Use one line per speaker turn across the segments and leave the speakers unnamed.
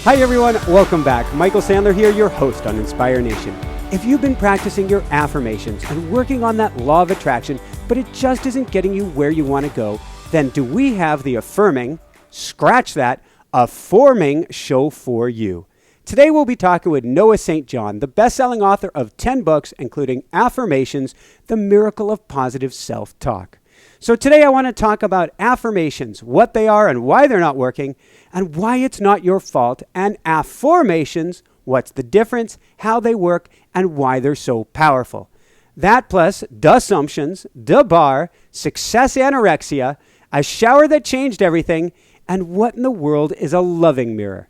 Hi everyone, welcome back. Michael Sandler here, your host on Inspire Nation. If you've been practicing your affirmations and working on that law of attraction, but it just isn't getting you where you want to go, then do we have the affirming, scratch that, affirming show for you. Today we'll be talking with Noah St. John, the best-selling author of 10 books, including Affirmations, The Miracle of Positive Self-Talk. So today I want to talk about affirmations, what they are and why they're not working, and why it's not your fault, and affirmations, what's the difference, how they work, and why they're so powerful. That plus Disempowering, the bar, success anorexia, a shower that changed everything, and what in the world is a loving mirror.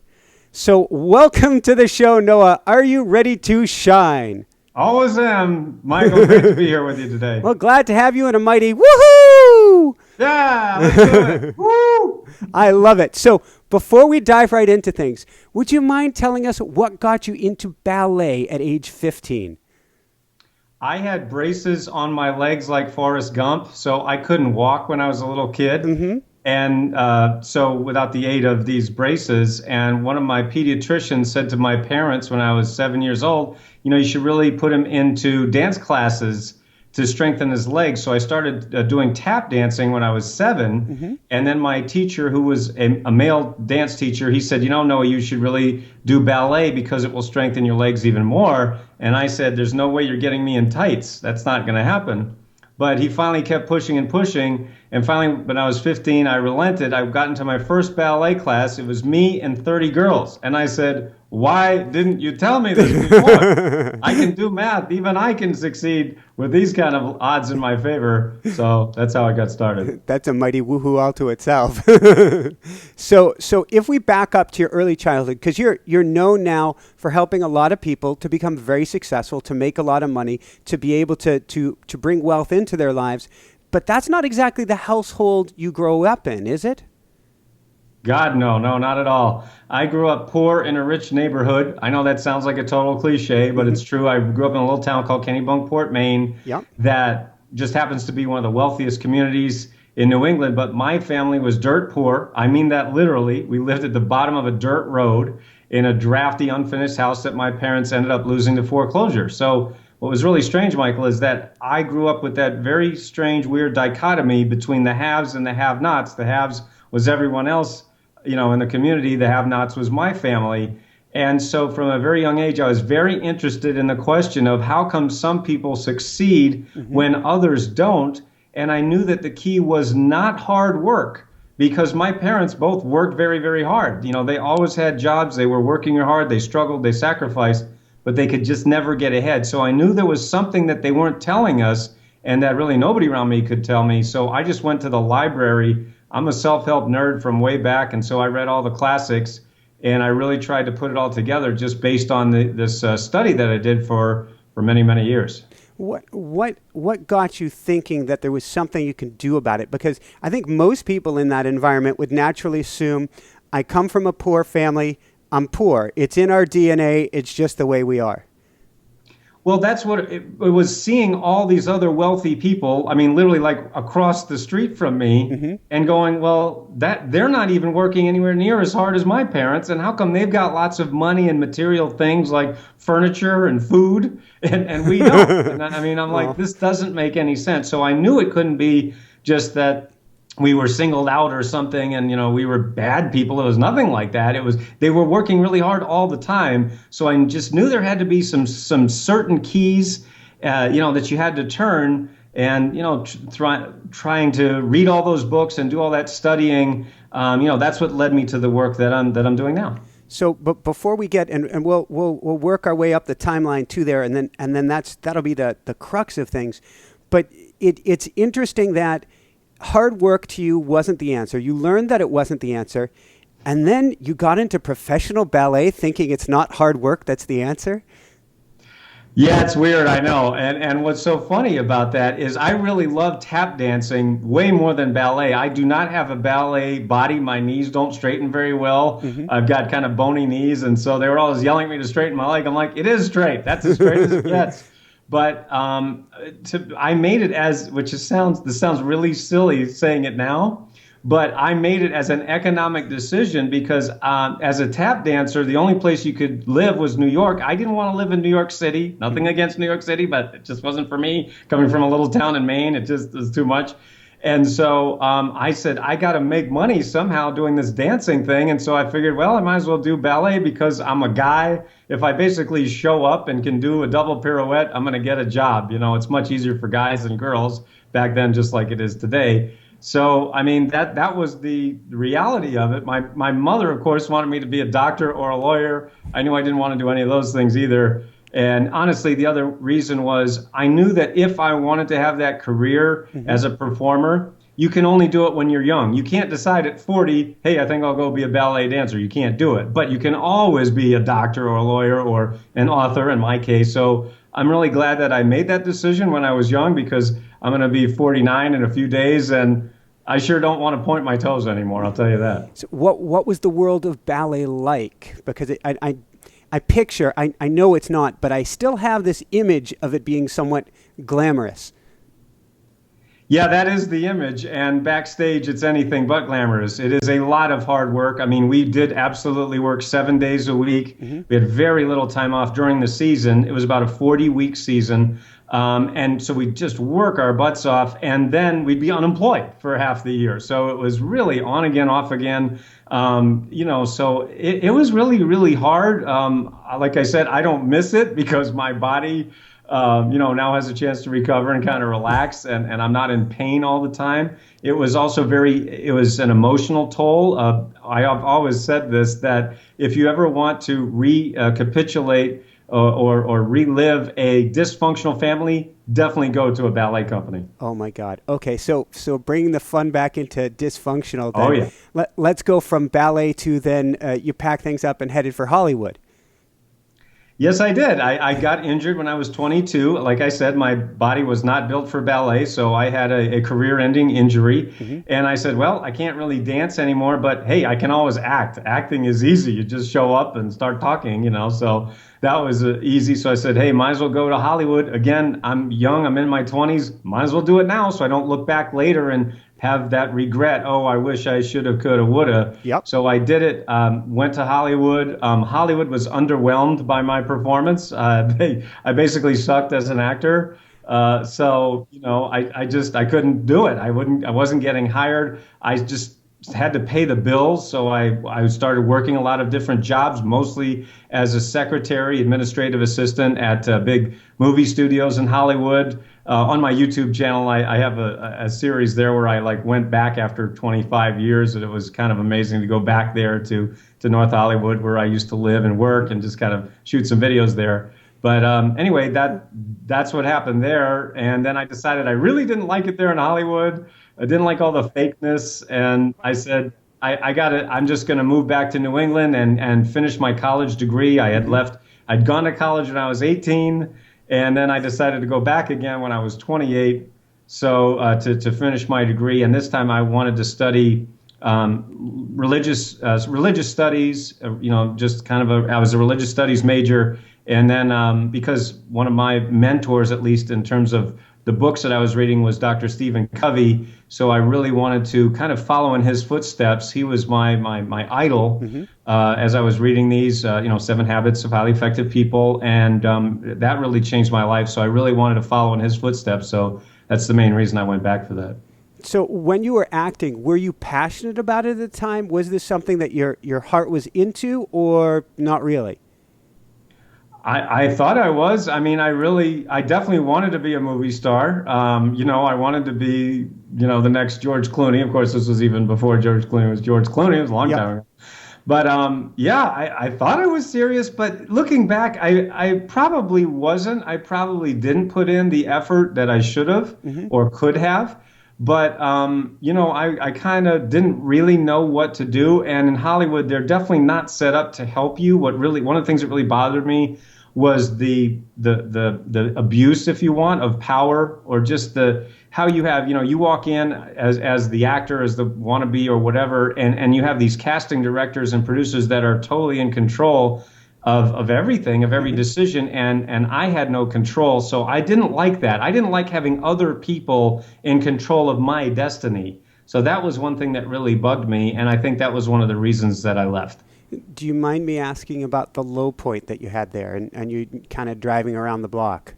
So welcome to the show, Noah. Are you ready to shine?
Always am. Michael, great to be here with you today.
Well, glad to have you in a mighty woohoo!
Yeah, let's do it. Woo!
I love it. So before we dive right into things, would you mind telling us what got you into ballet at age 15?
I had braces on my legs like Forrest Gump, so I couldn't walk when I was a little kid.
Mm-hmm.
And so without the aid of these braces, and one of my pediatricians said to my parents when I was 7 years old, you should really put him into dance classes to strengthen his legs. So I started doing tap dancing when I was 7.
Mm-hmm.
And then my teacher, who was a male dance teacher, he said, Noah, you should really do ballet because it will strengthen your legs even more. And I said, there's no way you're getting me in tights. That's not going to happen. But he finally kept pushing and pushing. And finally, when I was 15, I relented. I got into my first ballet class. It was me and 30 girls. And I said, why didn't you tell me this before? I can do math. Even I can succeed with these kind of odds in my favor. So that's how I got started.
That's a mighty woohoo all to itself. So if we back up to your early childhood, because you're known now for helping a lot of people to become very successful, to make a lot of money, to be able to bring wealth into their lives. But that's not exactly the household you grow up in, is it?
God, no, not at all. I grew up poor in a rich neighborhood. I know that sounds like a total cliche, but it's true. I grew up in a little town called Kennebunkport, Maine, that just happens to be one of the wealthiest communities in New England. But my family was dirt poor. I mean that literally. We lived at the bottom of a dirt road in a drafty, unfinished house that my parents ended up losing to foreclosure. So what was really strange, Michael, is that I grew up with that very strange, weird dichotomy between the haves and the have-nots. The haves was everyone else, in the community. The have-nots was my family. And so from a very young age, I was very interested in the question of how come some people succeed when others don't. And I knew that the key was not hard work, because my parents both worked very, very hard. They always had jobs. They were working hard. They struggled. They sacrificed, but they could just never get ahead. So I knew there was something that they weren't telling us and that really nobody around me could tell me. So I just went to the library. I'm a self-help nerd from way back, and so I read all the classics, and I really tried to put it all together just based on this study that I did for many, many years.
What got you thinking that there was something you can do about it? Because I think most people in that environment would naturally assume, I come from a poor family, I'm poor. It's in our DNA. It's just the way we are.
Well, that's what it was, seeing all these other wealthy people, I mean, literally like across the street from me, and going, well, that they're not even working anywhere near as hard as my parents. And how come they've got lots of money and material things like furniture and food, and we don't? And I mean, I'm like, this doesn't make any sense. So I knew it couldn't be just that we were singled out or something, and we were bad people. It was nothing like that. It was they were working really hard all the time. So I just knew there had to be some certain keys, that you had to turn. And trying to read all those books and do all that studying, that's what led me to the work that I'm doing now.
So, but before we get and we'll work our way up the timeline to there, and then that'll be the crux of things. But it's interesting that hard work to you wasn't the answer. You learned that it wasn't the answer. And then you got into professional ballet thinking it's not hard work that's the answer.
Yeah, it's weird, I know. And what's so funny about that is I really love tap dancing way more than ballet. I do not have a ballet body. My knees don't straighten very well. I've got kind of bony knees. And so they were always yelling at me to straighten my leg. I'm like, it is straight. That's as straight as it gets. But I made it as, this sounds really silly saying it now, But I made it as an economic decision because as a tap dancer, the only place you could live was New York. I didn't want to live in New York City. Nothing against New York City, but it just wasn't for me. Coming from a little town in Maine, it just was too much. And so I said, I got to make money somehow doing this dancing thing. And so I figured, well, I might as well do ballet because I'm a guy. If I basically show up and can do a double pirouette, I'm going to get a job. You know, it's much easier for guys than girls back then, just like it is today. So, I mean, that was the reality of it. My mother, of course, wanted me to be a doctor or a lawyer. I knew I didn't want to do any of those things either. And honestly, the other reason was I knew that if I wanted to have that career as a performer, you can only do it when you're young. You can't decide at 40, hey, I think I'll go be a ballet dancer. You can't do it. But you can always be a doctor or a lawyer or an author in my case. So I'm really glad that I made that decision when I was young because I'm going to be 49 in a few days and I sure don't want to point my toes anymore, I'll tell you that.
So what was the world of ballet like? Because I picture, I know it's not, but I still have this image of it being somewhat glamorous.
Yeah, that is the image. And backstage, it's anything but glamorous. It is a lot of hard work. I mean, we did absolutely work 7 days a week. We had very little time off during the season. It was about a 40-week season. And so we'd just work our butts off, and then we'd be unemployed for half the year. So it was really on again, off again. So it was really, really hard. Like I said, I don't miss it because my body, now has a chance to recover and kind of relax, and I'm not in pain all the time. It was also it was an emotional toll. I have always said this, that if you ever want to recapitulate or relive a dysfunctional family, definitely go to a ballet company.
Oh my God. Okay, so bringing the fun back into dysfunctional. Then,
oh yeah.
Let's go from ballet to then you pack things up and headed for Hollywood.
Yes, I did. I got injured when I was 22. Like I said, my body was not built for ballet, so I had a career-ending injury. And I said, well, I can't really dance anymore, but hey, I can always act. Acting is easy. You just show up and start talking, so that was easy. So I said, hey, might as well go to Hollywood. Again, I'm young. I'm in my 20s. Might as well do it now so I don't look back later and have that regret. Oh, I wish I should have, could have, would have.
Yep.
So I did it, went to Hollywood. Hollywood was underwhelmed by my performance. I basically sucked as an actor. I couldn't do it. I wasn't getting hired. I just had to pay the bills. So I started working a lot of different jobs, mostly as a secretary, administrative assistant at big movie studios in Hollywood. On my YouTube channel, I have a series there where I went back after 25 years, and it was kind of amazing to go back there to North Hollywood where I used to live and work and just kind of shoot some videos there. But anyway, that's what happened there. And then I decided I really didn't like it there in Hollywood. I didn't like all the fakeness, and I said, I'm just going to move back to New England and finish my college degree. I'd gone to college when I was 18. And then I decided to go back again when I was 28, so to finish my degree. And this time I wanted to study religious studies. Just kind of I was a religious studies major. And then because one of my mentors, at least in terms of the books that I was reading, was Dr. Stephen Covey. So I really wanted to kind of follow in his footsteps. He was my idol as I was reading these, 7 Habits of Highly Effective People. And that really changed my life. So I really wanted to follow in his footsteps. So that's the main reason I went back for that.
So when you were acting, were you passionate about it at the time? Was this something that your heart was into, or not really?
I thought I was. I mean, I definitely wanted to be a movie star. I wanted to be, the next George Clooney. Of course, this was even before George Clooney was George Clooney. It was a long time ago. But I thought I was serious. But looking back, I probably wasn't. I probably didn't put in the effort that I should have or could have. But, I kind of didn't really know what to do. And in Hollywood, they're definitely not set up to help you. One of the things that really bothered me was the abuse, if you want, of power, or just how you have, you walk in as the actor, as the wannabe or whatever, and you have these casting directors and producers that are totally in control of everything, of every decision, and I had no control. So I didn't like that. I didn't like having other people in control of my destiny. So that was one thing that really bugged me, and I think that was one of the reasons that I left.
Do you mind me asking about the low point that you had there and you kind of driving around the block?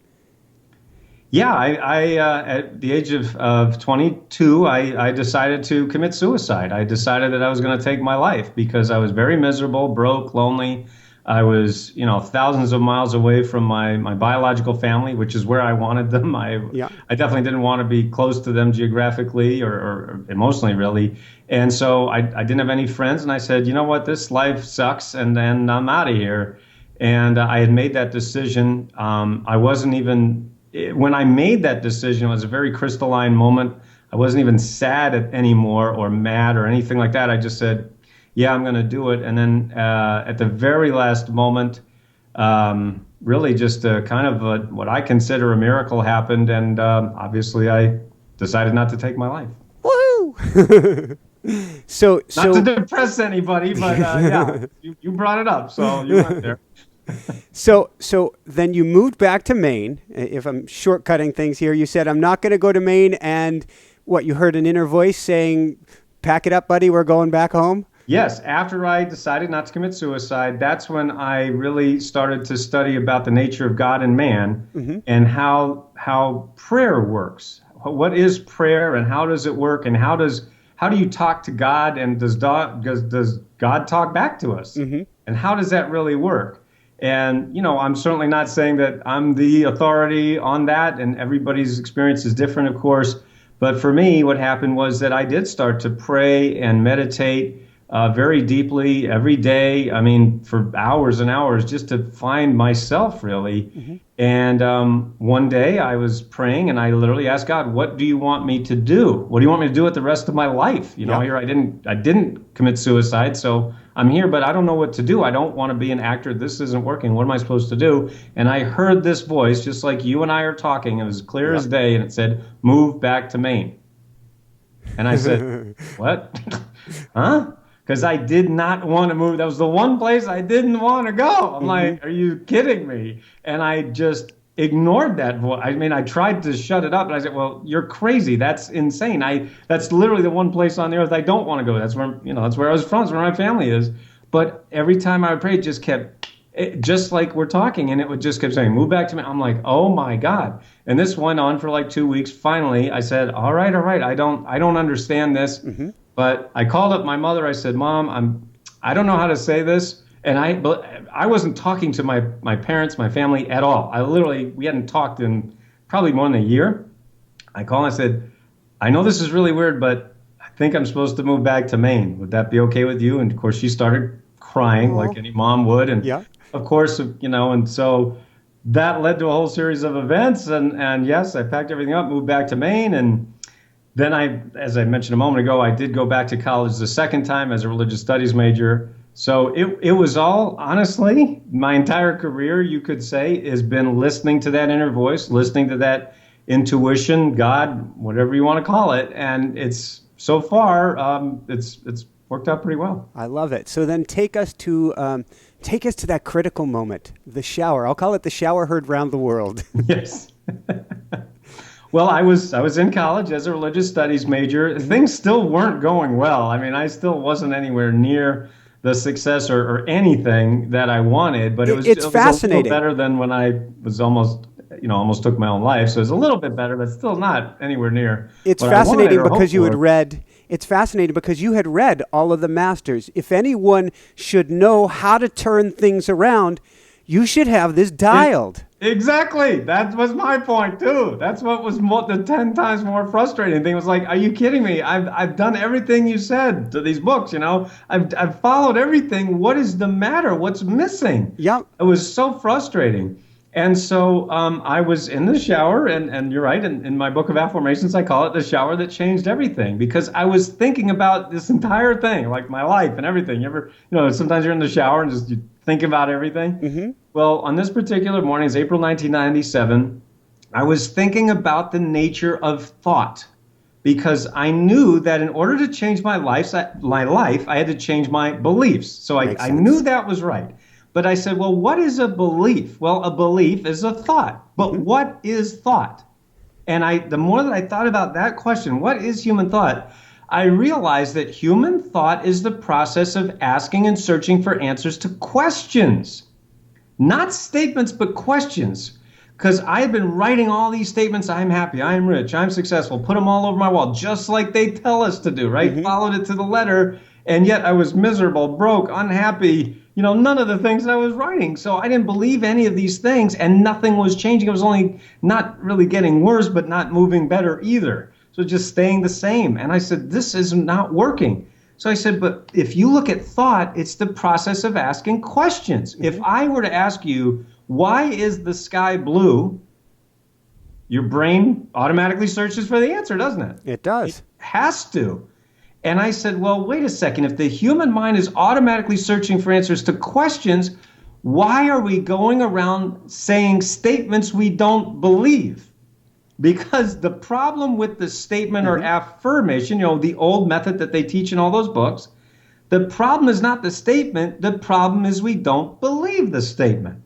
Yeah, at the age of 22, I decided to commit suicide. I decided that I was going to take my life because I was very miserable, broke, lonely. I was, thousands of miles away from my biological family, which is where I wanted them. I definitely didn't want to be close to them geographically or emotionally, really. And so I didn't have any friends. And I said, you know what, this life sucks, and then I'm out of here. And I had made that decision. I wasn't even when I made that decision, it was a very crystalline moment. I wasn't even sad anymore or mad or anything like that. I just said, yeah, I'm going to do it. And then at the very last moment, really just kind of what I consider a miracle happened. And obviously I decided not to take my life.
Woohoo! Not
to depress anybody, but yeah, you brought it up. So you went there.
So then you moved back to Maine. If I'm shortcutting things here, you said, I'm not going to go to Maine. And what, you heard an inner voice saying, pack it up, buddy, we're going back home?
Yes. After I decided not to commit suicide, that's when I really started to study about the nature of God and man and how prayer works. What is prayer and how does it work? And how do you talk to God, and does God talk back to us? And how does that really work? And, I'm certainly not saying that I'm the authority on that, and everybody's experience is different, of course. But for me, what happened was that I did start to pray and meditate very deeply every day. I mean, for hours and hours, just to find myself, really. And one day I was praying, and I literally asked God, what do you want me to do? What do you want me to do with the rest of my life? Here I didn't commit suicide, so I'm here, but I don't know what to do. I don't want to be an actor. This isn't working. What am I supposed to do? And I heard this voice, just like you and I are talking. It was clear as day, and it said, move back to Maine. And I said, what? Huh? Because I did not want to move. That was the one place I didn't want to go. I'm like, are you kidding me? And I just ignored that voice. I mean, I tried to shut it up, and I said, well, you're crazy. That's insane. That's literally the one place on the earth I don't want to go. That's where, that's where I was from. That's where my family is. But every time I would pray, it just kept, just like we're talking, and it would just kept saying, move back to me. I'm like, oh my God. And this went on for like 2 weeks. Finally, I said, all right. I don't understand this. But I called up my mother. I said, Mom, I don't know how to say this. And I wasn't talking to my parents, my family at all. We hadn't talked in probably more than a year. I called and I said, I know this is really weird, but I think I'm supposed to move back to Maine. Would that be okay with you? And of course, she started crying like any mom would. And of course, and so that led to a whole series of events. And yes, I packed everything up, moved back to Maine. And then as I mentioned a moment ago, I did go back to college the second time as a religious studies major. So it was all, honestly, my entire career, you could say, has been listening to that inner voice, listening to that intuition, God, whatever you want to call it. And it's so far, it's worked out pretty well.
I love it. So then take us to that critical moment, the shower. I'll call it the shower heard round the world.
Yes. Well, I was in college as a religious studies major. Things still weren't going well. I mean, I still wasn't anywhere near the success or anything that I wanted, but it was fascinating. A little better than when I was almost took my own life. So it's a little bit better, but still not anywhere near.
It's fascinating because you had read. It's fascinating because you had read all of the masters. If anyone should know how to turn things around, you should have this dialed.
Exactly. That was my point too. That's what was the 10 times more frustrating thing. It was like, are you kidding me? I've done everything you said to these books, I've followed everything. What is the matter? What's missing?
Yeah.
It was so frustrating. And so I was in the shower, and you're right, in my book of Affirmations, I call it the shower that changed everything, because I was thinking about this entire thing, like my life and everything. You ever, sometimes you're in the shower and just you think about everything. Well, on this particular morning, it's April 1997, I was thinking about the nature of thought, because I knew that in order to change my life, I had to change my beliefs. So I knew that was right. But I said, well, what is a belief? Well, a belief is a thought. But what is thought? And the more that I thought about that question, what is human thought? I realized that human thought is the process of asking and searching for answers to questions. Not statements, but questions. Because I've been writing all these statements, I'm happy, I'm rich, I'm successful, put them all over my wall, just like they tell us to do, right? Followed it to the letter, and yet I was miserable, broke, unhappy, none of the things that I was writing. So I didn't believe any of these things, and nothing was changing. It was only not really getting worse, but not moving better either. So just staying the same. And I said, this is not working. So I said, but if you look at thought, it's the process of asking questions. If I were to ask you, why is the sky blue? Your brain automatically searches for the answer, doesn't it?
It does.
It has to. And I said, well, wait a second. If the human mind is automatically searching for answers to questions, why are we going around saying statements we don't believe? Because the problem with the statement or affirmation, the old method that they teach in all those books, the problem is not the statement. The problem is we don't believe the statement,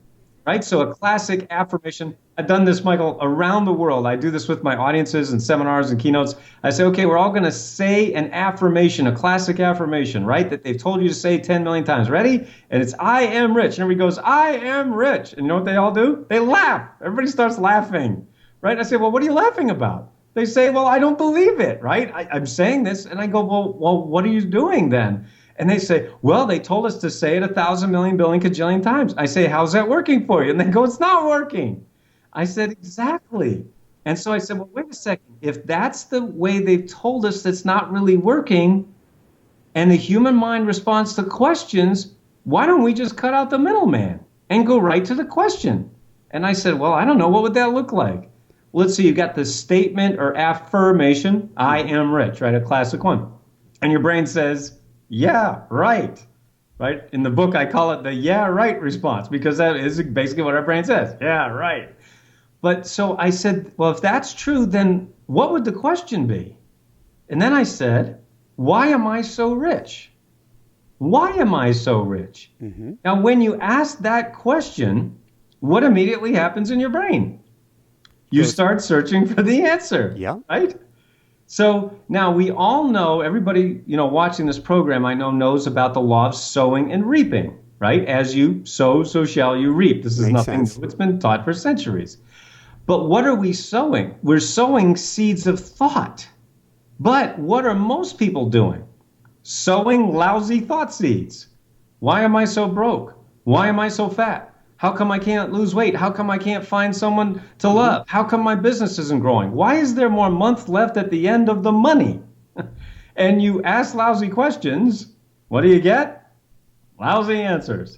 right? So a classic affirmation, I've done this, Michael, around the world. I do this with my audiences and seminars and keynotes. I say, okay, we're all going to say an affirmation, a classic affirmation, right? That they've told you to say 10 million times. Ready? And it's, I am rich. And everybody goes, I am rich. And you know what they all do? They laugh. Everybody starts laughing. Right? I say, well, what are you laughing about? They say, well, I don't believe it, right? I'm saying this. And I go, well, what are you doing then? And they say, well, they told us to say it 1,000 million billion kajillion times. I say, how's that working for you? And they go, it's not working. I said, exactly. And so I said, well, wait a second. If that's the way they've told us that's not really working, and the human mind responds to questions, why don't we just cut out the middleman and go right to the question? And I said, well, I don't know. What would that look like? Let's see, you got the statement or affirmation, I am rich, right? A classic one. And your brain says, yeah, right. Right? In the book, I call it the yeah, right response, because that is basically what our brain says. Yeah, right. But so I said, well, if that's true, then what would the question be? And then I said, why am I so rich? Why am I so rich? Now, when you ask that question, what immediately happens in your brain? You start searching for the answer, right? So now we all know, everybody, watching this program, I know knows about the law of sowing and reaping, right? As you sow, so shall you reap. This is nothing new. It's been taught for centuries. But what are we sowing? We're sowing seeds of thought. But what are most people doing? Sowing lousy thought seeds. Why am I so broke? Why am I so fat? How come I can't lose weight? How come I can't find someone to love? How come my business isn't growing? Why is there more month left at the end of the money? And you ask lousy questions, what do you get? Lousy answers.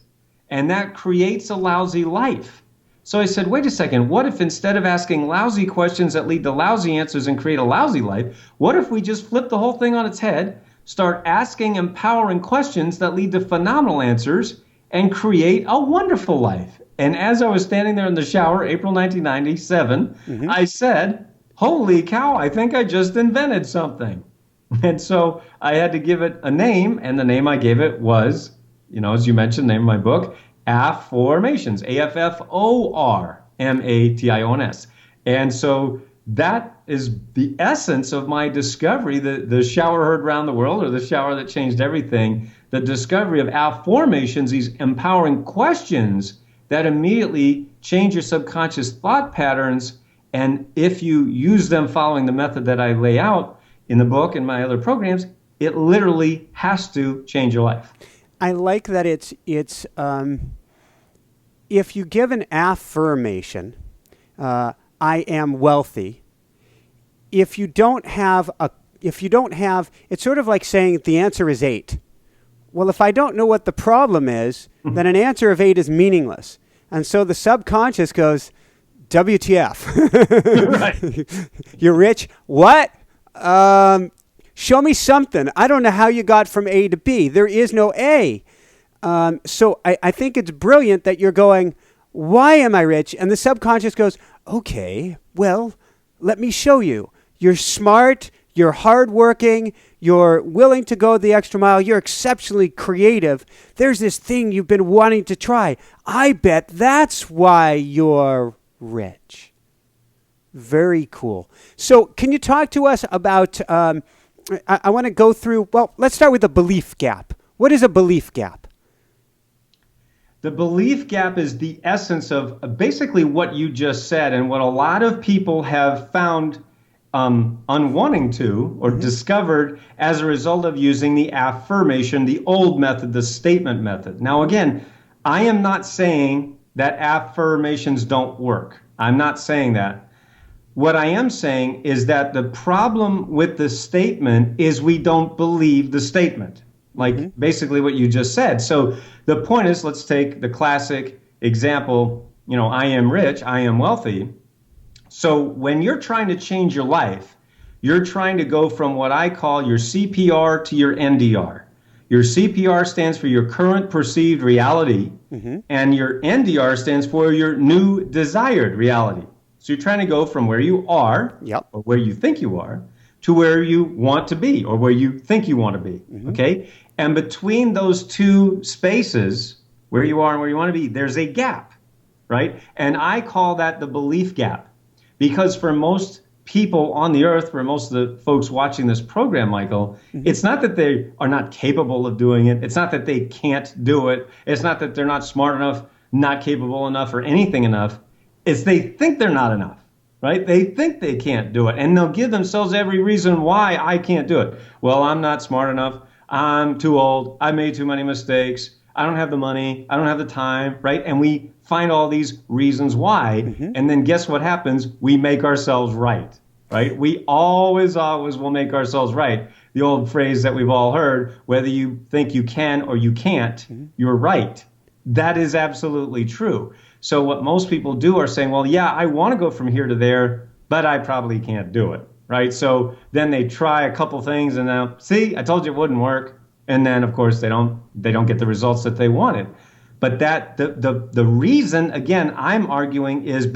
And that creates a lousy life. So I said, wait a second, what if instead of asking lousy questions that lead to lousy answers and create a lousy life, what if we just flip the whole thing on its head, start asking empowering questions that lead to phenomenal answers, and create a wonderful life? And as I was standing there in the shower, April 1997, I said, holy cow, I think I just invented something. And so I had to give it a name, and the name I gave it was, as you mentioned, the name of my book, Affirmations, Affformations. And so that is the essence of my discovery, the shower heard around the world, or the shower that changed everything. The discovery of affirmations, these empowering questions that immediately change your subconscious thought patterns. And if you use them following the method that I lay out in the book and my other programs, it literally has to change your life.
I like that it's if you give an affirmation, I am wealthy, if you don't have, it's sort of like saying the answer is 8. Well, if I don't know what the problem is, then an answer of 8 is meaningless. And so the subconscious goes, WTF. Right. You're rich? What? Show me something. I don't know how you got from A to B. There is no A. So I think it's brilliant that you're going, why am I rich? And the subconscious goes, okay, well, let me show you. You're smart. You're hardworking. You're willing to go the extra mile. You're exceptionally creative. There's this thing you've been wanting to try. I bet that's why you're rich. Very cool. So can you talk to us about I want to go through, well, let's start with the belief gap. What is a belief gap?
The belief gap is the essence of basically what you just said, and what a lot of people have found unwanting to or discovered as a result of using the affirmation, the old method, the statement method. Now, again, I am not saying that affirmations don't work. I'm not saying that. What I am saying is that the problem with the statement is we don't believe the statement. Like basically what you just said. So the point is, let's take the classic example, I am rich, I am wealthy. So when you're trying to change your life, you're trying to go from what I call your CPR to your NDR. Your CPR stands for your current perceived reality, and your NDR stands for your new desired reality. So you're trying to go from where you are, or where you think you are, to where you want to be, or where you think you want to be, okay? And between those two spaces, where you are and where you want to be, there's a gap, right? And I call that the belief gap. Because for most people on the earth, for most of the folks watching this program, Michael, it's not that they are not capable of doing it. It's not that they can't do it. It's not that they're not smart enough, not capable enough, or anything enough. It's they think they're not enough. Right? They think they can't do it, and they'll give themselves every reason why I can't do it. Well, I'm not smart enough. I'm too old. I made too many mistakes. I don't have the money. I don't have the time, right? And we find all these reasons why, and then guess what happens? We make ourselves right, right? We always will make ourselves right. The old phrase that we've all heard, whether you think you can or you can't, you're right. That is absolutely true. So what most people do are saying, well, yeah, I want to go from here to there, but I probably can't do it, right? So then they try a couple things and now, see, I told you it wouldn't work. And then, of course, they don't get the results that they wanted. But that the reason, again, I'm arguing is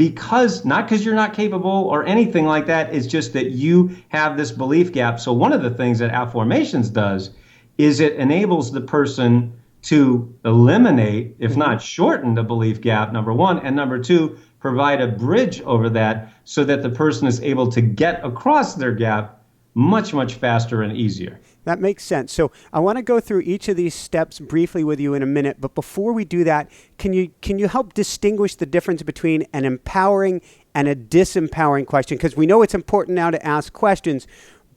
not because you're not capable or anything like that. It's just that you have this belief gap. So one of the things that Affirmations does is it enables the person to eliminate, if not shorten, the belief gap, number one, and number two, provide a bridge over that so that the person is able to get across their gap much, much faster and easier.
That makes sense. So I want to go through each of these steps briefly with you in a minute, but before we do that, can you help distinguish the difference between an empowering and a disempowering question? Because we know it's important now to ask questions,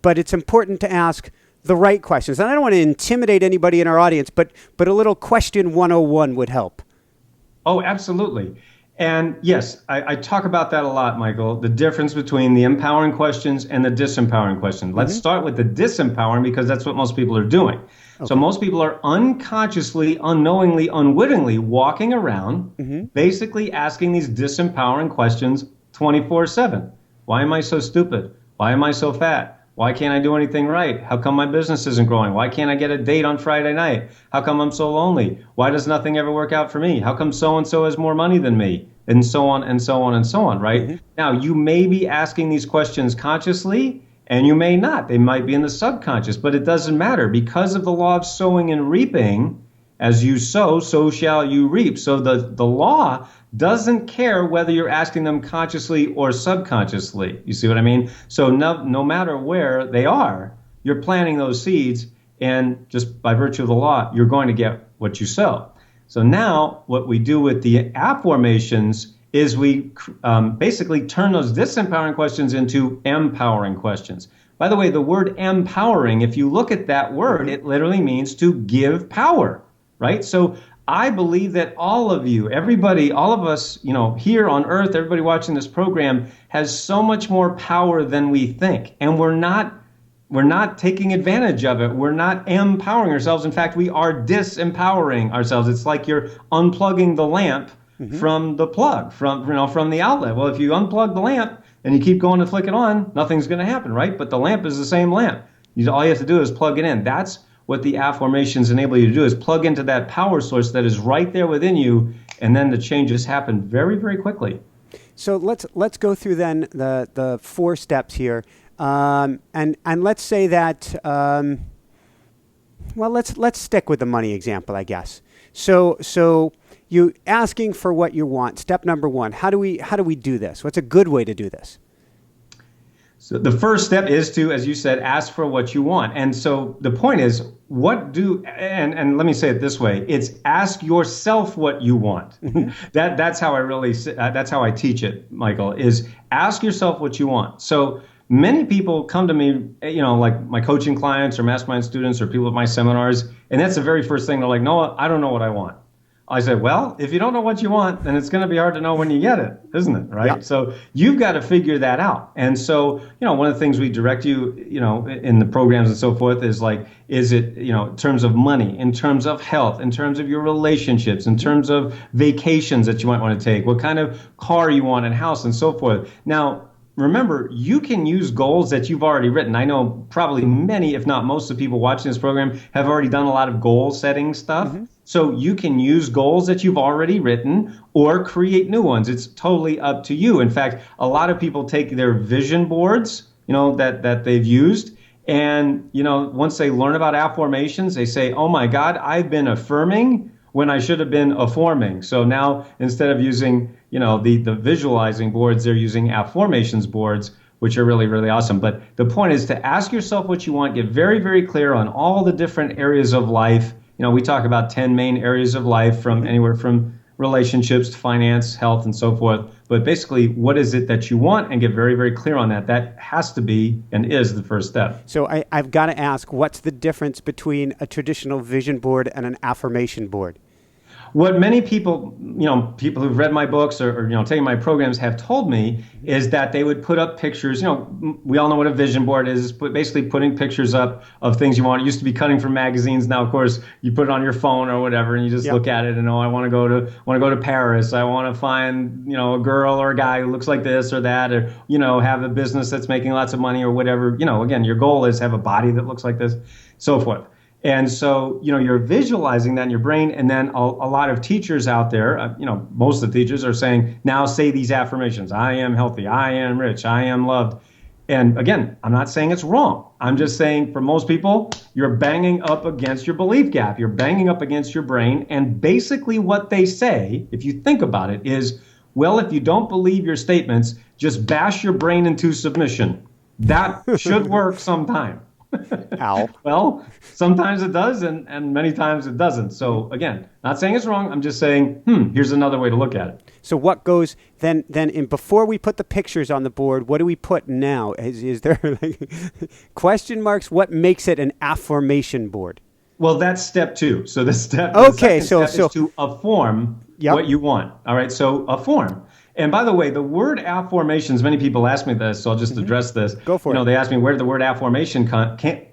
but it's important to ask the right questions. And I don't want to intimidate anybody in our audience, but a little question 101 would help.
Oh, absolutely. And yes, I talk about that a lot, Michael, the difference between the empowering questions and the disempowering questions. Let's start with the disempowering because that's what most people are doing. Okay. So most people are unconsciously, unknowingly, unwittingly walking around basically asking these disempowering questions 24/7. Why am I so stupid? Why am I so fat? Why can't I do anything right? How come my business isn't growing? Why can't I get a date on Friday night? How come I'm so lonely? Why does nothing ever work out for me? How come so-and-so has more money than me? And so on and so on and so on, right? Now, you may be asking these questions consciously, and you may not. They might be in the subconscious, but it doesn't matter. Because of the law of sowing and reaping, as you sow, so shall you reap. So the law doesn't care whether you're asking them consciously or subconsciously. You see what I mean? So no matter where they are, you're planting those seeds, and just by virtue of the law, you're going to get what you sow. So now what we do with the affirmations is we basically turn those disempowering questions into empowering questions. By the way, the word empowering, if you look at that word, it literally means to give power, right? So I believe that all of you, everybody, all of us, here on earth, everybody watching this program has so much more power than we think. And we're not taking advantage of it. We're not empowering ourselves. In fact, we are disempowering ourselves. It's like you're unplugging the lamp from the plug, from the outlet. Well, if you unplug the lamp and you keep going to flick it on, nothing's going to happen, right? But the lamp is the same lamp. All you have to do is plug it in. That's what the affirmations enable you to do, is plug into that power source that is right there within you, and then the changes happen very, very quickly.
So let's go through then the 4 steps here, and let's say that let's stick with the money example, I guess. So you asking for what you want. Step number 1. How do we do this? What's a good way to do this?
So the first step is to, as you said, ask for what you want. And so the point is, and let me say it this way, it's ask yourself what you want. Mm-hmm. That's how that's how I teach it, Michael, is ask yourself what you want. So many people come to me, like my coaching clients or mastermind students or people at my seminars, and that's the very first thing. They're like, no, I don't know what I want. I said, well, if you don't know what you want, then it's going to be hard to know when you get it, isn't it? Right. Yep. So you've got to figure that out. And so, one of the things we direct you, in the programs and so forth is like, is it, in terms of money, in terms of health, in terms of your relationships, in terms of vacations that you might want to take, what kind of car you want and house and so forth. Now, remember, you can use goals that you've already written. I know probably many, if not most of the people watching this program have already done a lot of goal setting stuff. Mm-hmm. So you can use goals that you've already written or create new ones. It's totally up to you. In fact, a lot of people take their vision boards, that they've used. And, once they learn about affirmations, they say, oh my God, I've been affirming when I should have been affirming. So now instead of using, the visualizing boards, they're using affirmations boards, which are really, really awesome. But the point is to ask yourself what you want, get very, very clear on all the different areas of life. We talk about 10 main areas of life, from anywhere from relationships to finance, health, and so forth. But basically, what is it that you want, and get very, very clear on that. That has to be and is the first step.
So I've got to ask, what's the difference between a traditional vision board and an affirmation board?
What many people, people who've read my books or taken my programs have told me is that they would put up pictures. We all know what a vision board is, but basically putting pictures up of things you want. It used to be cutting from magazines. Now, of course, you put it on your phone or whatever, and you just look at it and, I want to go to Paris. I want to find, a girl or a guy who looks like this or that, or, have a business that's making lots of money or whatever. Again, your goal is have a body that looks like this, so forth. And so, you're visualizing that in your brain. And then a lot of teachers out there, most of the teachers are saying, now say these affirmations. I am healthy. I am rich. I am loved. And again, I'm not saying it's wrong. I'm just saying for most people, you're banging up against your belief gap. You're banging up against your brain. And basically what they say, if you think about it, is, well, if you don't believe your statements, just bash your brain into submission. That should work sometime.
Ow.
Well, sometimes it does, and many times it doesn't. So again, not saying it's wrong. I'm just saying, here's another way to look at it.
So what goes then in before we put the pictures on the board? What do we put now? Is there question marks? What makes it an affirmation board?
Well, that's step 2. So the step.
Okay,
the second step is to affirm what you want. All right. So affirm. And by the way, the word affirmations, many people ask me this, so I'll just address this.
Go for it.
They ask me, where did the word affirmation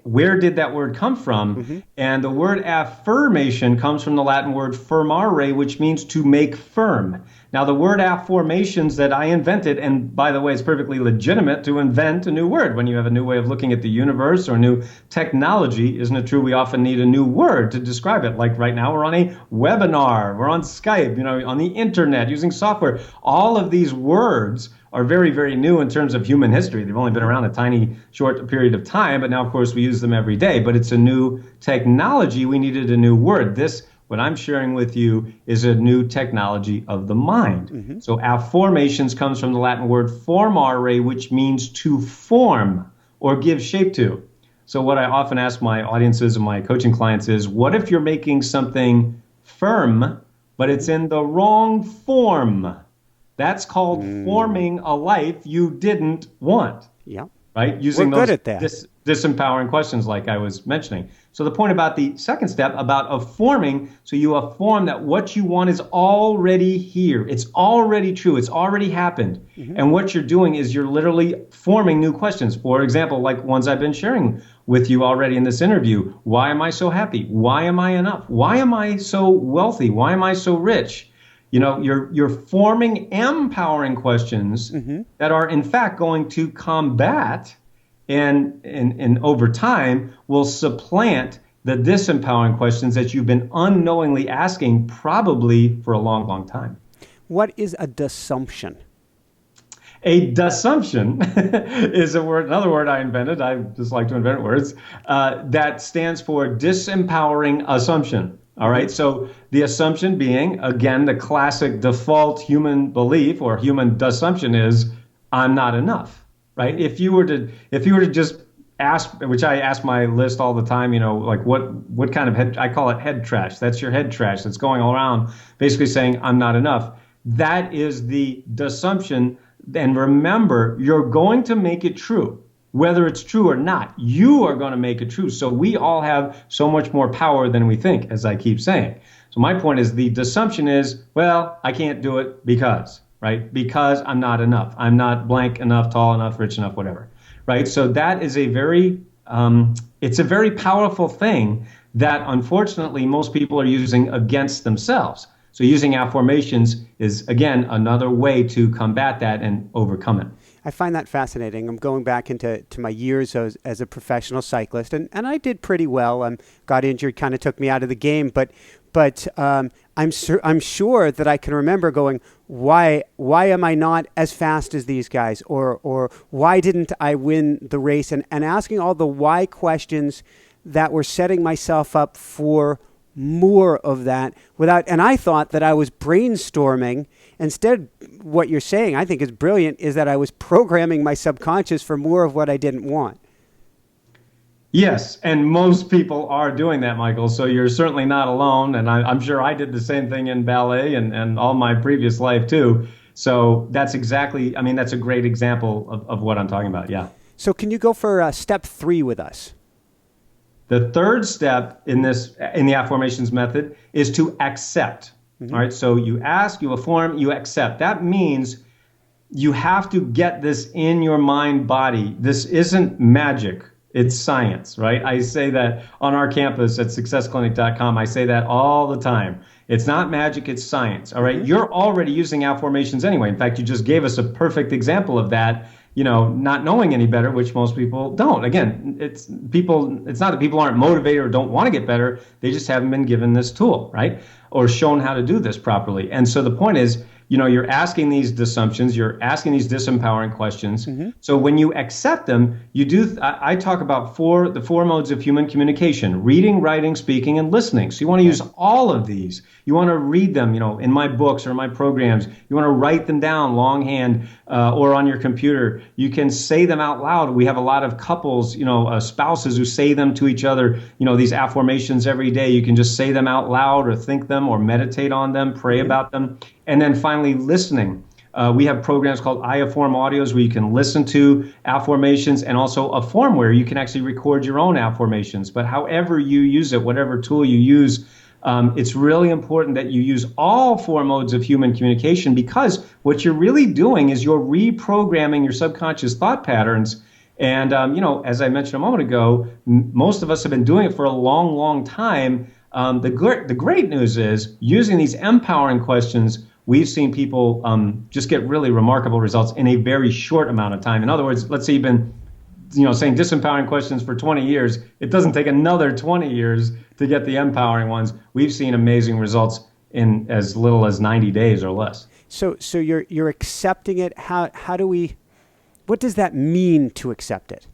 where did that word come from? Mm-hmm. And the word affirmation comes from the Latin word firmare, which means to make firm. Now, the word affirmations that I invented, and by the way, it's perfectly legitimate to invent a new word when you have a new way of looking at the universe or new technology. Isn't it true we often need a new word to describe it? Like right now, we're on a webinar, we're on Skype, on the internet, using software. All of these words are very, very new in terms of human history. They've only been around a tiny, short period of time, but now, of course, we use them every day. But it's a new technology. We needed a new word. What I'm sharing with you is a new technology of the mind. Mm-hmm. So affirmations comes from the Latin word formare, which means to form or give shape to. So what I often ask my audiences and my coaching clients is, what if you're making something firm, but it's in the wrong form? That's called forming a life you didn't want.
Yeah.
Right? Using
We're
those
good at that.
disempowering questions like I was mentioning. So the point about the second step about affirming, so you affirm that what you want is already here. It's already true. It's already happened. Mm-hmm. And what you're doing is you're literally forming new questions. For example, like ones I've been sharing with you already in this interview. Why am I so happy? Why am I enough? Why am I so wealthy? Why am I so rich? You're forming empowering questions that are in fact going to combat and over time will supplant the disempowering questions that you've been unknowingly asking probably for a long, long time.
What is a dissumption?
A dissumption is another word I invented. I just like to invent words that stands for disempowering assumption. All right. So the assumption being, again, the classic default human belief or human dissumption is, I'm not enough. right? If you were to just ask, which I ask my list all the time, like what kind of head, I call it head trash. That's your head trash that's going all around, basically saying I'm not enough. That is the assumption. And remember, you're going to make it true. Whether it's true or not, you are going to make it true. So we all have so much more power than we think, as I keep saying. So my point is the assumption is, well, I can't do it because, right? Because I'm not enough. I'm not blank enough, tall enough, rich enough, whatever, right? So that is it's a very powerful thing that unfortunately most people are using against themselves. So using affirmations is, again, another way to combat that and overcome it.
I find that fascinating. I'm going back into my years as a professional cyclist, and I did pretty well. Got injured, kind of took me out of the game, but I'm sure that I can remember going, why am I not as fast as these guys, or why didn't I win the race, and asking all the why questions that were setting myself up for more of that and I thought that I was brainstorming. Instead, what you're saying, I think is brilliant, is that I was programming my subconscious for more of what I didn't want.
Yes, and most people are doing that, Michael, so you're certainly not alone, and I'm sure I did the same thing in ballet and all my previous life too. So that's that's a great example of what I'm talking about, yeah.
So can you go for step 3 with us?
The third step in the affirmations method is to accept. Mm-hmm. All right. So you ask, you affirm, you accept. That means you have to get this in your mind body. This isn't magic. It's science, right? I say that on our campus at successclinic.com. I say that all the time. It's not magic. It's science. All right. Mm-hmm. You're already using affirmations anyway. In fact, you just gave us a perfect example of that. Not knowing any better, which most people don't. Again, it's not that people aren't motivated or don't want to get better. They just haven't been given this tool, right? Or shown how to do this properly. And so the point is, you're asking these assumptions, you're asking these disempowering questions. Mm-hmm. So when you accept them, I talk about the four modes of human communication: reading, writing, speaking, and listening. So you want to use all of these. You want to read them, in my books or my programs. You want to write them down longhand or on your computer. You can say them out loud. We have a lot of couples, spouses who say them to each other, these affirmations every day. You can just say them out loud or think them or meditate on them, pray about them. And then finally, listening. We have programs called I Afform audios where you can listen to affirmations, and also Afform where you can actually record your own affirmations. But however you use it, whatever tool you use, it's really important that you use all 4 modes of human communication, because what you're really doing is you're reprogramming your subconscious thought patterns. And, as I mentioned a moment ago, most of us have been doing it for a long, long time. The great news is, using these empowering questions, we've seen people just get really remarkable results in a very short amount of time. In other words, let's say you've been saying disempowering questions for 20 years. It doesn't take another 20 years to get the empowering ones. We've seen amazing results in as little as 90 days or less.
So you're accepting it. What does that mean to accept it?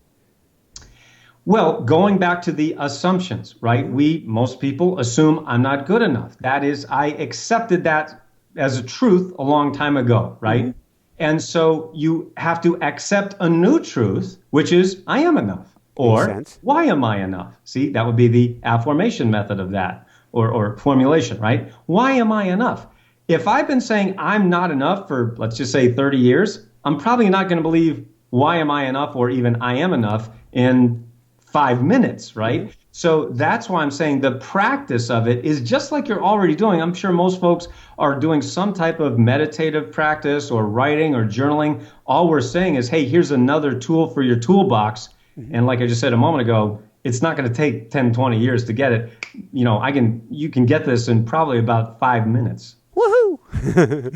Well, going back to the assumptions, right? Most people assume I'm not good enough. That is, I accepted that as a truth a long time ago, right? Mm-hmm. And so you have to accept a new truth, which is I am enough. Or why am I enough? See, that would be the affirmation method of that, or formulation, right? Why am I enough? If I've been saying I'm not enough for, let's just say 30 years, I'm probably not going to believe why am I enough, or even I am enough, in 5 minutes, right? Mm-hmm. So that's why I'm saying the practice of it is just like you're already doing. I'm sure most folks are doing some type of meditative practice or writing or journaling. All we're saying is, hey, here's another tool for your toolbox. Mm-hmm. And like I just said a moment ago, it's not going to take 10, 20 years to get it. You can get this in probably about 5 minutes.
Woohoo!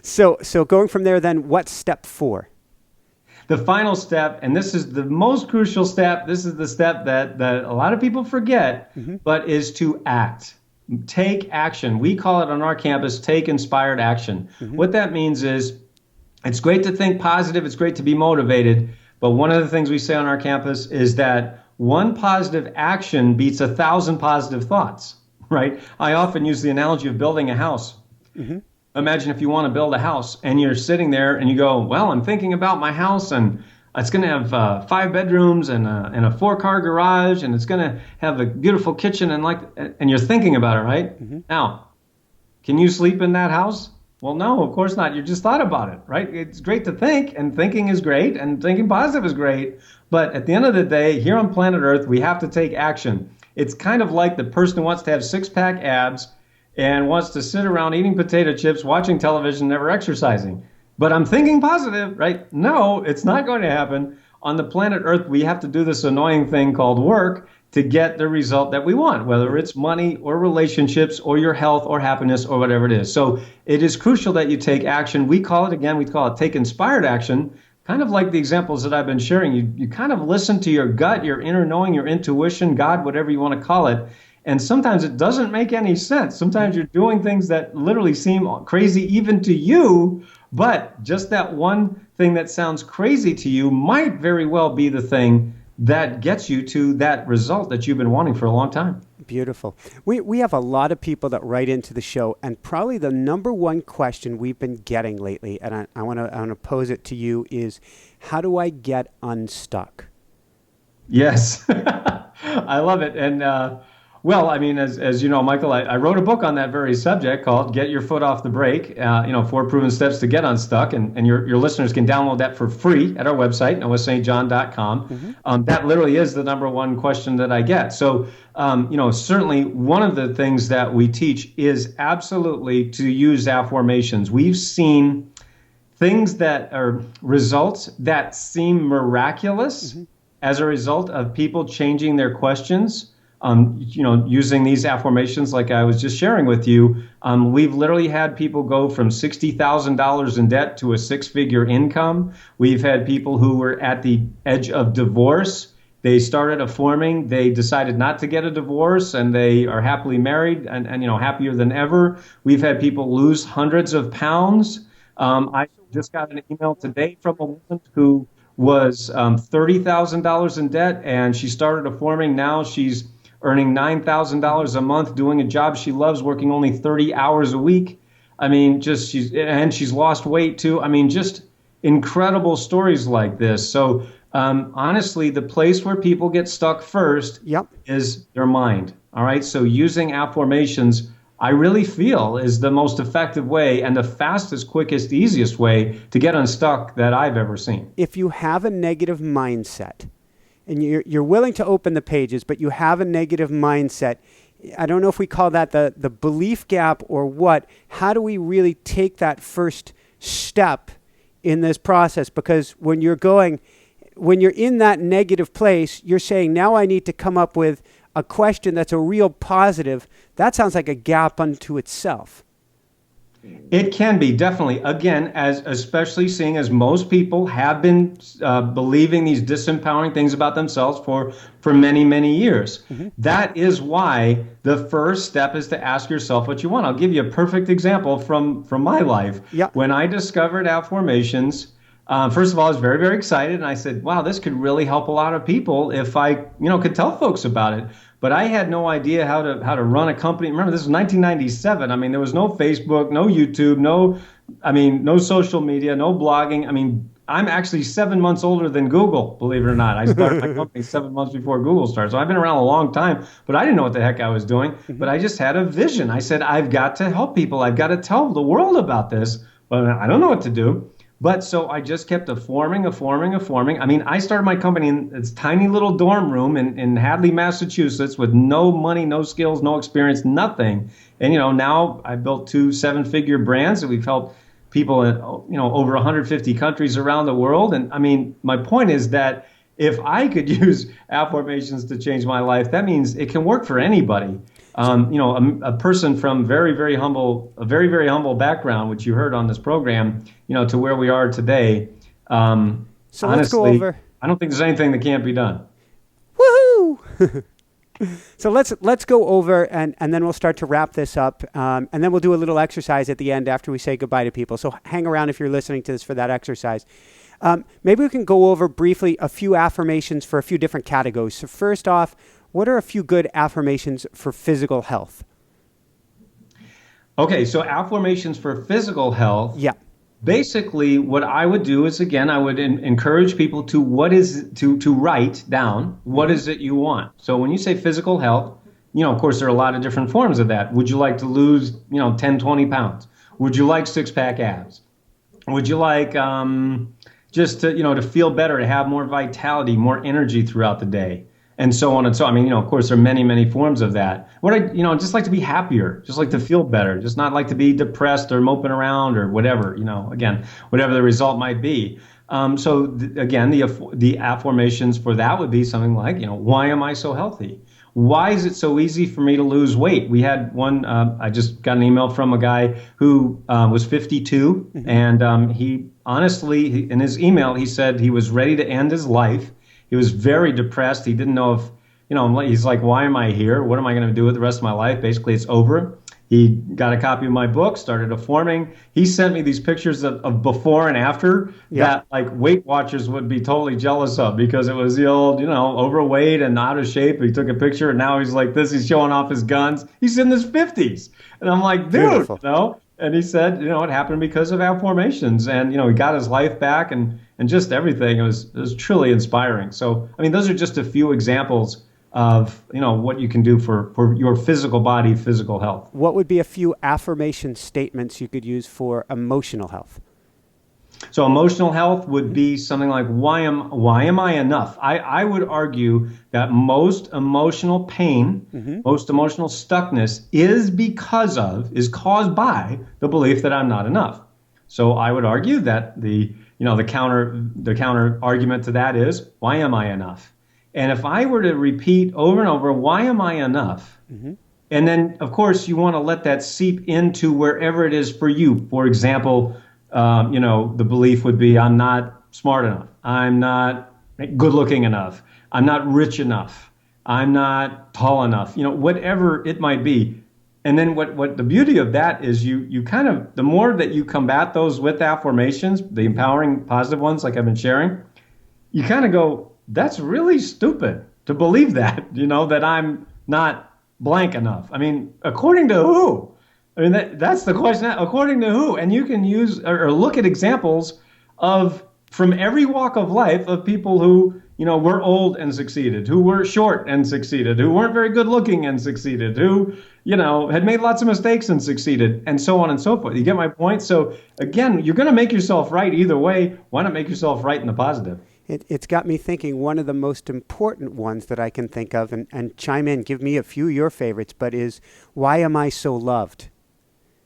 So going from there, then what's step 4?
The final step, and this is the most crucial step, this is the step that a lot of people forget, mm-hmm. but is to act. Take action. We call it on our campus, take inspired action. Mm-hmm. What that means is, it's great to think positive, it's great to be motivated, but one of the things we say on our campus is that one positive action beats 1,000 positive thoughts, right? I often use the analogy of building a house. Mm-hmm. Imagine if you want to build a house and you're sitting there and you go, well, I'm thinking about my house and it's going to have 5 bedrooms and a 4-car garage, and it's going to have a beautiful kitchen, and you're thinking about it, right?
Mm-hmm.
Now, can you sleep in that house? Well, no, of course not. You just thought about it, right? It's great to think, and thinking is great, and thinking positive is great. But at the end of the day, here on planet Earth, we have to take action. It's kind of like the person who wants to have six-pack abs and wants to sit around eating potato chips, watching television, never exercising. But I'm thinking positive, right? No, it's not going to happen. On the planet Earth, we have to do this annoying thing called work to get the result that we want, whether it's money or relationships or your health or happiness or whatever it is. So it is crucial that you take action. We call it take inspired action, kind of like the examples that I've been sharing. You kind of listen to your gut, your inner knowing, your intuition, God, whatever you want to call it. And sometimes it doesn't make any sense. Sometimes you're doing things that literally seem crazy even to you, but just that one thing that sounds crazy to you might very well be the thing that gets you to that result that you've been wanting for a long time.
Beautiful. We have a lot of people that write into the show, and probably the number one question we've been getting lately, and I want to pose it to you, is how do I get unstuck?
Yes, I love it. And well, I mean, as you know, Michael, I wrote a book on that very subject called "Get Your Foot Off the Brake." 4 proven steps to get unstuck, and your listeners can download that for free at our website, st.john.com. Mm-hmm. That literally is the number one question that I get. So, certainly one of the things that we teach is absolutely to use affirmations. We've seen things that are results that seem miraculous as a result of people changing their questions. Using these affirmations like I was just sharing with you, we've literally had people go from $60,000 in debt to a 6-figure income. We've had people who were at the edge of divorce. They started affirming. They decided not to get a divorce, and they are happily married and happier than ever. We've had people lose hundreds of pounds. I just got an email today from a woman who was $30,000 in debt, and she started affirming. Now she's earning $9,000 a month, doing a job she loves, working only 30 hours a week. I mean, she's lost weight too. I mean, just incredible stories like this. So honestly, the place where people get stuck first is their mind. All right. So using affirmations, I really feel, is the most effective way and the fastest, quickest, easiest way to get unstuck that I've ever seen.
If you have a negative mindset, and you're willing to open the pages, but you have a negative mindset, I don't know if we call that the belief gap or what. How do we really take that first step in this process? Because when you're in that negative place, you're saying, now I need to come up with a question that's a real positive. That sounds like a gap unto itself.
It can be, definitely. Again, especially seeing as most people have been believing these disempowering things about themselves for many, many years. Mm-hmm. That is why the first step is to ask yourself what you want. I'll give you a perfect example from my life. Yep. When I discovered Affirmations, first of all, I was very, very excited, and I said, wow, this could really help a lot of people if I could tell folks about it. But I had no idea how to run a company. Remember, this was 1997. I mean, there was no Facebook, no YouTube, no social media, no blogging. I mean, I'm actually 7 months older than Google, believe it or not. I started my company 7 months before Google started. So I've been around a long time, but I didn't know what the heck I was doing. But I just had a vision. I said, I've got to help people. I've got to tell the world about this, but I don't know what to do. But so I just kept affirming. I mean, I started my company in this tiny little dorm room in Hadley, Massachusetts, with no money, no skills, no experience, nothing. And, now I've built 2 7-figure brands that we've helped people in, over 150 countries around the world. And I mean, my point is that if I could use affirmations to change my life, that means it can work for anybody. A person from a very, very humble background, which you heard on this program, to where we are today. So honestly,
let's go over.
I don't think there's anything that can't be done.
Woohoo! So let's go over, and then we'll start to wrap this up, and then we'll do a little exercise at the end after we say goodbye to people. So hang around if you're listening to this for that exercise. Maybe we can go over briefly a few affirmations for a few different categories. So first off, what are a few good affirmations for physical health?
Okay, so affirmations for physical health.
Yeah.
Basically, what I would do is, again, I would encourage people to to write down what is it you want. So when you say physical health, of course, there are a lot of different forms of that. Would you like to lose, 10, 20 pounds? Would you like six pack abs? Would you like just to, to feel better, to have more vitality, more energy throughout the day, and so on and so on? I mean, of course, there are many, many forms of that. What I, just like to be happier, just like to feel better, just not like to be depressed or moping around or whatever, again, whatever the result might be. Again, the affirmations for that would be something like, why am I so healthy? Why is it so easy for me to lose weight? We had one, I just got an email from a guy who was 52, and he honestly, in his email, he said he was ready to end his life. He was very depressed. He didn't know if, he's like, why am I here? What am I going to do with the rest of my life? Basically, it's over. He got a copy of my book, started affirming. He sent me these pictures of before and after that like Weight Watchers would be totally jealous of, because it was the old, overweight and out of shape. He took a picture and now he's like this. He's showing off his guns. He's in his 50s. And I'm like, dude, beautiful. And he said, it happened because of Affirmations. And, he got his life back and just everything. It was truly inspiring. So, I mean, those are just a few examples of what you can do for your physical body, physical health.
What would be a few affirmation statements you could use for emotional health?
So emotional health would be something like, why am I enough? I would argue that most emotional pain, most emotional stuckness is caused by the belief that I'm not enough. So I would argue that the counter argument to that is, why am I enough? And if I were to repeat over and over, why am I enough? And then, of course, you want to let that seep into wherever it is for you. For example, the belief would be, I'm not smart enough. I'm not good looking enough. I'm not rich enough. I'm not tall enough. Whatever it might be. And then what the beauty of that is, you kind of, the more that you combat those with affirmations, the empowering positive ones like I've been sharing, you kind of go, that's really stupid to believe that, that I'm not blank enough. I mean, according to who? I mean, that's the question. According to who? And you can use or look at examples from every walk of life of people who, were old and succeeded, who were short and succeeded, who weren't very good looking and succeeded, who, had made lots of mistakes and succeeded, and so on and so forth. You get my point? So again, you're going to make yourself right either way. Why not make yourself right in the positive?
It's got me thinking one of the most important ones that I can think of, and chime in, give me a few of your favorites, but is, why am I so loved?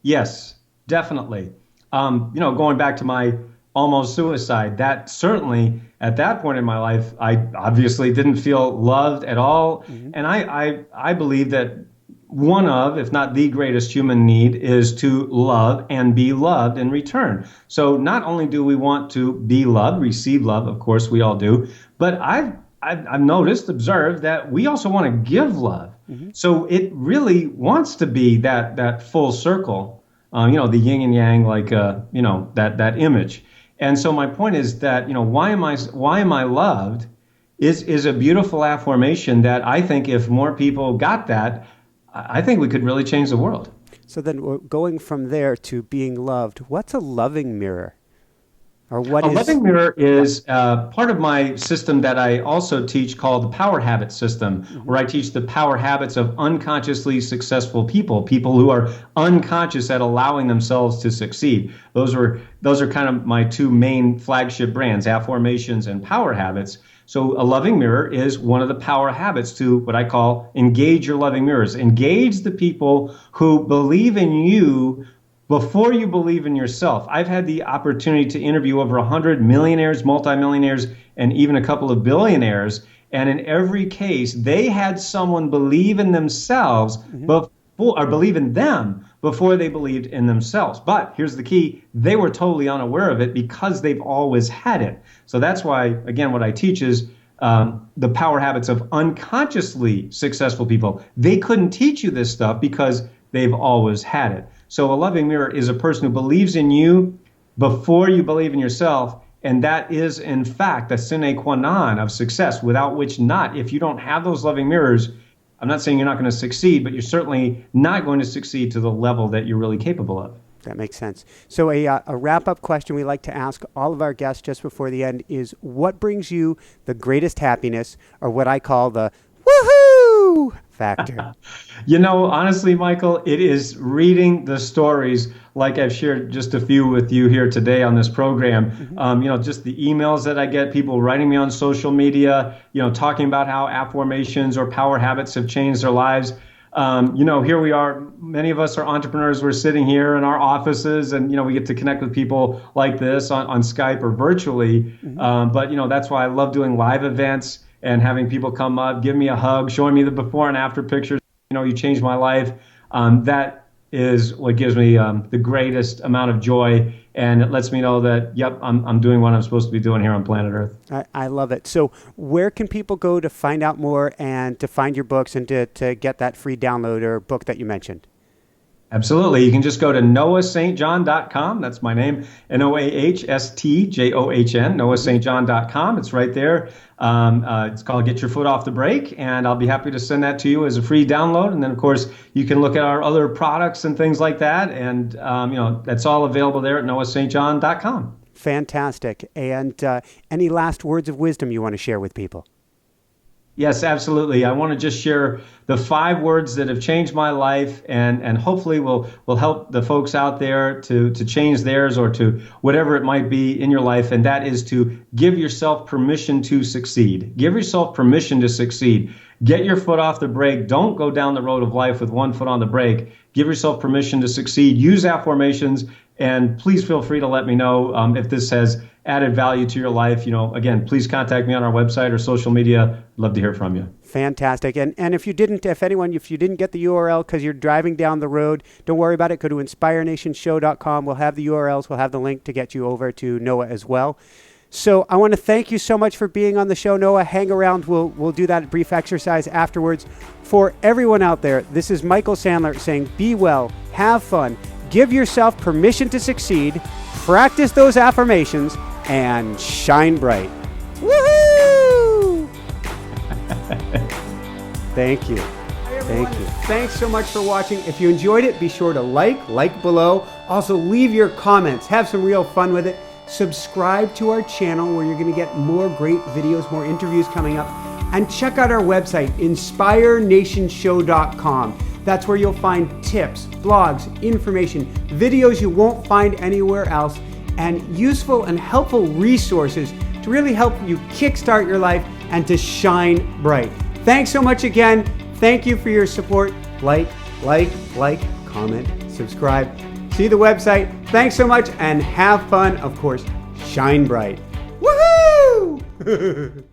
Yes, definitely. Going back to my almost suicide, that certainly at that point in my life, I obviously didn't feel loved at all. And I believe that one of, if not the greatest human need, is to love and be loved in return. So not only do we want to be loved, receive love, of course we all do, but I've observed that we also want to give love. So it really wants to be that full circle, the yin and yang, like that image. And so my point is that why am I loved is a beautiful affirmation that I think if more people got that, I think we could really change the world.
So then we're going from there to being loved. What's a loving mirror? Or what
a loving mirror is part of my system that I also teach called the Power Habit System, where I teach the power habits of unconsciously successful people who are unconscious at allowing themselves to succeed. Those are kind of my two main flagship brands, Affirmations and Power Habits. So a loving mirror is one of the power habits to what I call engage your loving mirrors. Engage the people who believe in you before you believe in yourself. I've had the opportunity to interview over 100 millionaires, multimillionaires, and even a couple of billionaires. And in every case, they had someone believe in themselves or believe in them before they believed in themselves. But here's the key. They were totally unaware of it because they've always had it. So that's why, again, what I teach is the power habits of unconsciously successful people. They couldn't teach you this stuff because they've always had it. So a loving mirror is a person who believes in you before you believe in yourself. And that is, in fact, a sine qua non of success, without which if you don't have those loving mirrors, I'm not saying you're not going to succeed, but you're certainly not going to succeed to the level that you're really capable of.
That makes sense. So a wrap-up question we like to ask all of our guests just before the end is, what brings you the greatest happiness, or what I call the woohoo factor?
Honestly, Michael, it is reading the stories like I've shared just a few with you here today on this program. Just the emails that I get, people writing me on social media, talking about how affirmations or power habits have changed their lives. Here we are. Many of us are entrepreneurs. We're sitting here in our offices, and we get to connect with people like this on Skype or virtually. But that's why I love doing live events and having people come up, give me a hug, showing me the before and after pictures. You changed my life. That is what gives me the greatest amount of joy, and it lets me know that, yep, I'm doing what I'm supposed to be doing here on planet Earth.
I love it. So where can people go to find out more and to find your books and to get that free download or book that you mentioned?
Absolutely. You can just go to noahstjohn.com. That's my name, NOAHSTJOHN, noahstjohn.com. It's right there. It's called Get Your Foot Off the Brake, and I'll be happy to send that to you as a free download. And then, of course, you can look at our other products and things like that. And, that's all available there at noahstjohn.com.
Fantastic. And any last words of wisdom you want to share with people?
Yes, absolutely. I want to just share the 5 words that have changed my life, and hopefully will help the folks out there to change theirs or to whatever it might be in your life. And that is to give yourself permission to succeed. Give yourself permission to succeed. Get your foot off the brake. Don't go down the road of life with one foot on the brake. Give yourself permission to succeed. Use affirmations, and please feel free to let me know if this has added value to your life. Again, please contact me on our website or social media. Love to hear from you.
Fantastic. And if you didn't get the URL because you're driving down the road, don't worry about it. Go to inspirenationshow.com. We'll have the URLs. We'll have the link to get you over to Noah as well. So I want to thank you so much for being on the show, Noah. Hang around. We'll do that brief exercise afterwards. For everyone out there, this is Michael Sandler saying, be well, have fun, give yourself permission to succeed, practice those affirmations, and shine bright. Woohoo! Thank you. Thank you. Thanks so much for watching. If you enjoyed it, be sure to like below. Also, leave your comments. Have some real fun with it. Subscribe to our channel where you're going to get more great videos, more interviews coming up. And check out our website, inspirenationshow.com. That's where you'll find tips, blogs, information, videos you won't find anywhere else, and useful and helpful resources to really help you kickstart your life and to shine bright. Thanks so much again. Thank you for your support. Like, comment, subscribe. See the website. Thanks so much and have fun. Of course, shine bright. Woohoo!